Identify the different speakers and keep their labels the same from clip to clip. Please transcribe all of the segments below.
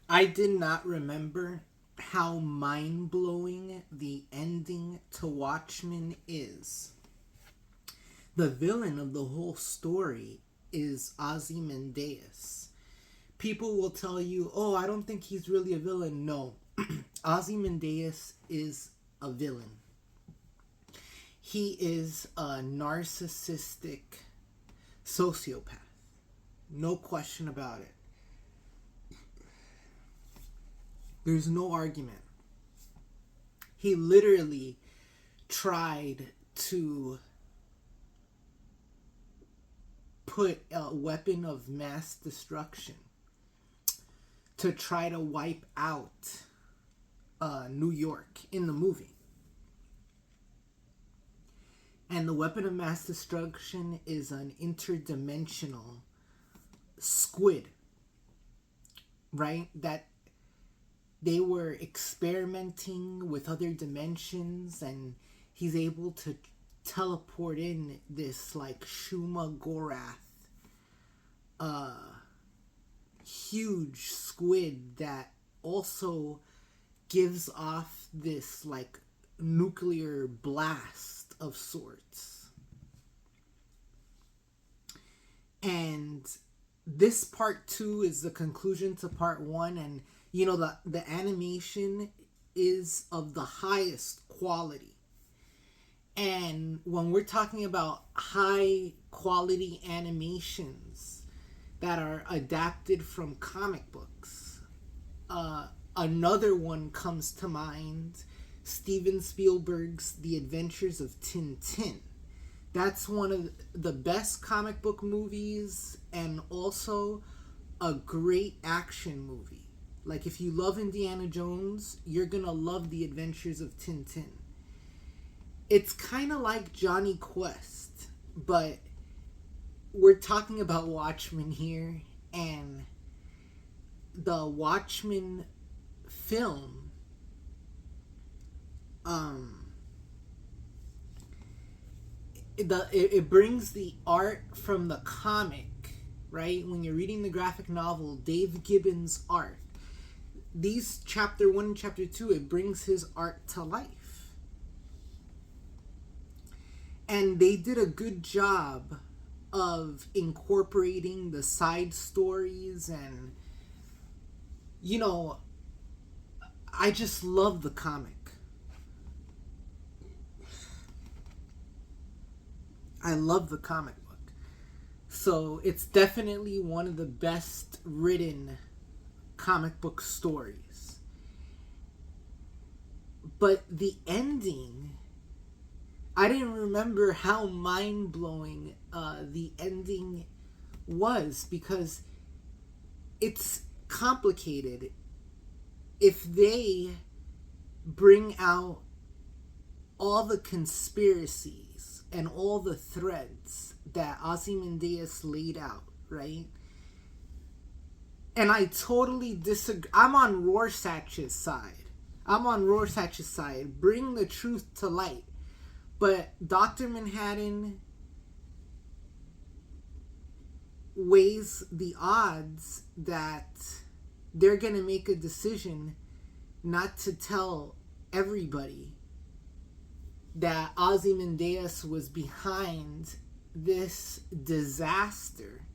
Speaker 1: I did not remember how mind blowing the ending to Watchmen is. The villain of the whole story is Ozymandias. People will tell you, oh, I don't think he's really a villain. No, Ozymandias is a villain. He is a narcissistic sociopath. No question about it. There's no argument. He literally tried to put a weapon of mass destruction to try to wipe out New York in the movie. And the weapon of mass destruction is an interdimensional squid, right? That they were experimenting with other dimensions, and he's able to teleport in this like Shuma Gorath huge squid that also gives off this like nuclear blast of sorts. And this part 2 is the conclusion to part 1, and you know the animation is of the highest quality. And when we're talking about high quality animations that are adapted from comic books, another one comes to mind: Steven Spielberg's The Adventures of Tintin. That's one of the best comic book movies, and also a great action movie. Like, if you love Indiana Jones, you're gonna love The Adventures of Tintin. It's kind of like Johnny Quest, but we're talking about Watchmen here, and the Watchmen film it brings the art from the comic, right? When you're reading the graphic novel, Dave Gibbons' art, these chapter 1 and chapter 2, it brings his art to life. And they did a good job of incorporating the side stories, and you know, I just love the comic. I love the comic book. So it's definitely one of the best written comic book stories. But the ending, I didn't remember how mind-blowing the ending was, because it's complicated. If they bring out all the conspiracies and all the threads that Ozymandias laid out, right? And I totally disagree. I'm on Rorschach's side. Bring the truth to light. But Dr. Manhattan weighs the odds that they're going to make a decision not to tell everybody that Ozymandias was behind this disaster,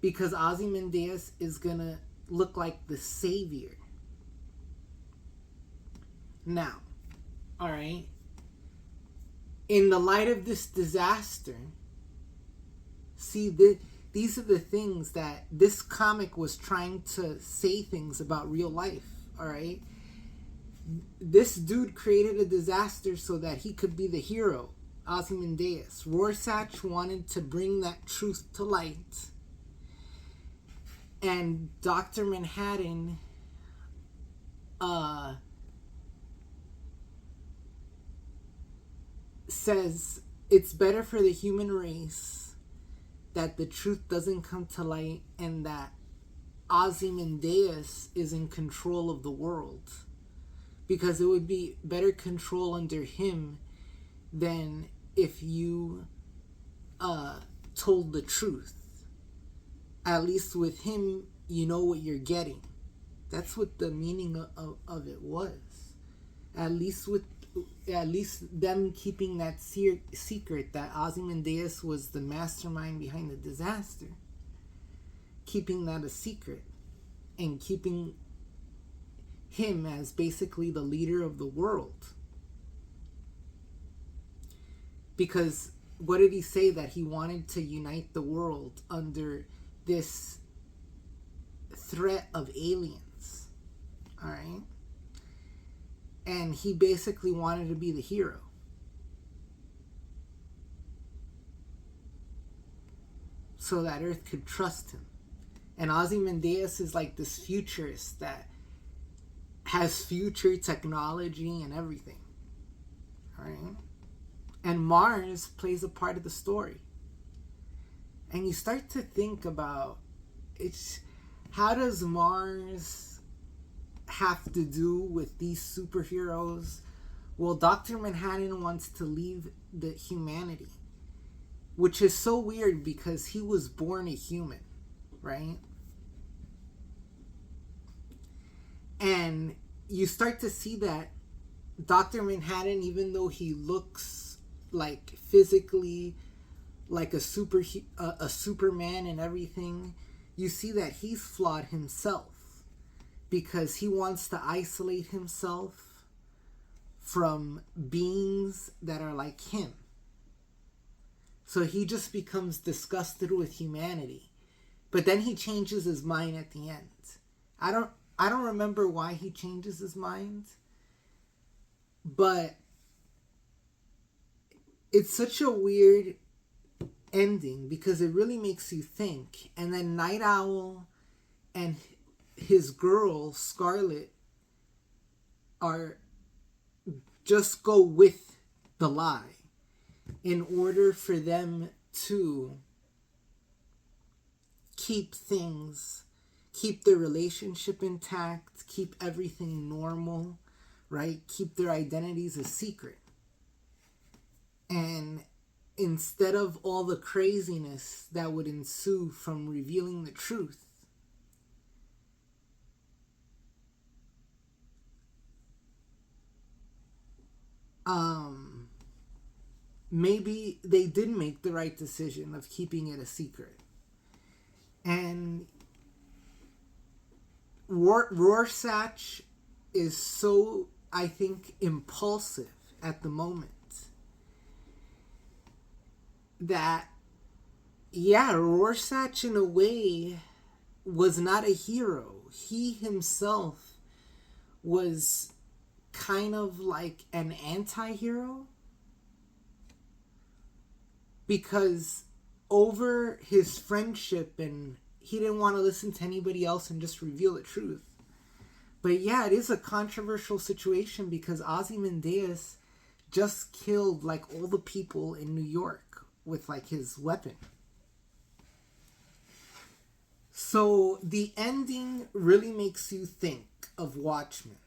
Speaker 1: because Ozymandias is going to look like the savior. Now, all right, in the light of this disaster, see, these are the things that this comic was trying to say things about real life, all right? This dude created a disaster so that he could be the hero, Ozymandias. Rorschach wanted to bring that truth to light. And Dr. Manhattan says it's better for the human race that the truth doesn't come to light, and that Ozymandias is in control of the world, because it would be better control under him than if you told the truth. At least with him, you know what you're getting. That's what the meaning of it was. At least with at least them keeping that secret that Ozymandias was the mastermind behind the disaster. Keeping that a secret and keeping him as basically the leader of the world. Because what did he say? That he wanted to unite the world under this threat of aliens. Alright? And he basically wanted to be the hero. So that Earth could trust him. And Ozymandias is like this futurist that has future technology and everything. Alright? And Mars plays a part of the story. And you start to think about how does Mars have to do with these superheroes? Well, Dr. Manhattan wants to leave the humanity, which is so weird because he was born a human, right? And you start to see that Dr. Manhattan, even though he looks like physically like a Superman and everything, you see that he's flawed himself because he wants to isolate himself from beings that are like him. So he just becomes disgusted with humanity. But then he changes his mind at the end. I don't remember why he changes his mind. But it's such a weird ending because it really makes you think. And then Night Owl and his girl, Scarlet, are just go with the lie in order for them to keep their relationship intact, keep everything normal, right? Keep their identities a secret. And instead of all the craziness that would ensue from revealing the truth, maybe they did make the right decision of keeping it a secret. And Rorschach is so, I think, impulsive at the moment that, yeah, Rorschach in a way was not a hero. He himself was kind of like an anti-hero because over his friendship, and he didn't want to listen to anybody else and just reveal the truth. But yeah, it is a controversial situation because Ozymandias just killed like all the people in New York with like his weapon. So the ending really makes you think of Watchmen,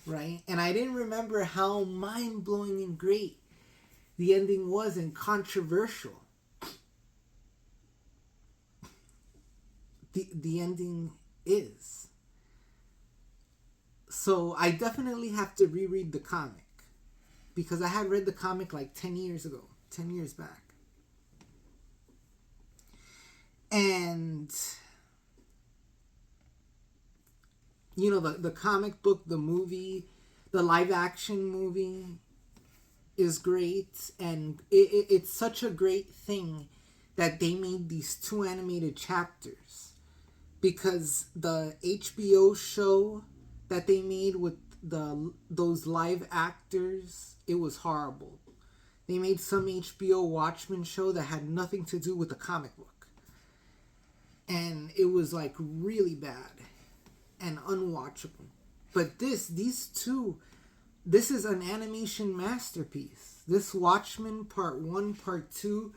Speaker 1: right? And I didn't remember how mind-blowing and great the ending was and controversial. The ending is. So I definitely have to reread the comic because I had read the comic like 10 years ago, 10 years back. And you know, the comic book, the movie, the live action movie is great, and it's such a great thing that they made these 2 animated chapters, because the HBO show that they made with those live actors, it was horrible. They made some HBO Watchmen show that had nothing to do with the comic book. And it was like really bad and unwatchable. But these two, this is an animation masterpiece. This Watchmen Part 1, Part 2,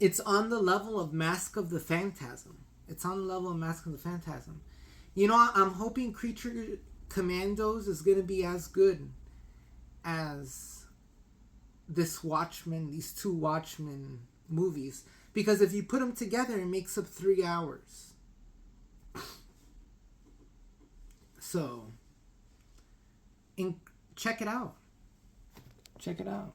Speaker 1: it's on the level of Mask of the Phantasm. It's on the level of Mask of the Phantasm. You know, I'm hoping Creature Commandos is going to be as good as this Watchmen, these 2 Watchmen movies. Because if you put them together, it makes up 3 hours. So, check it out. Check it out.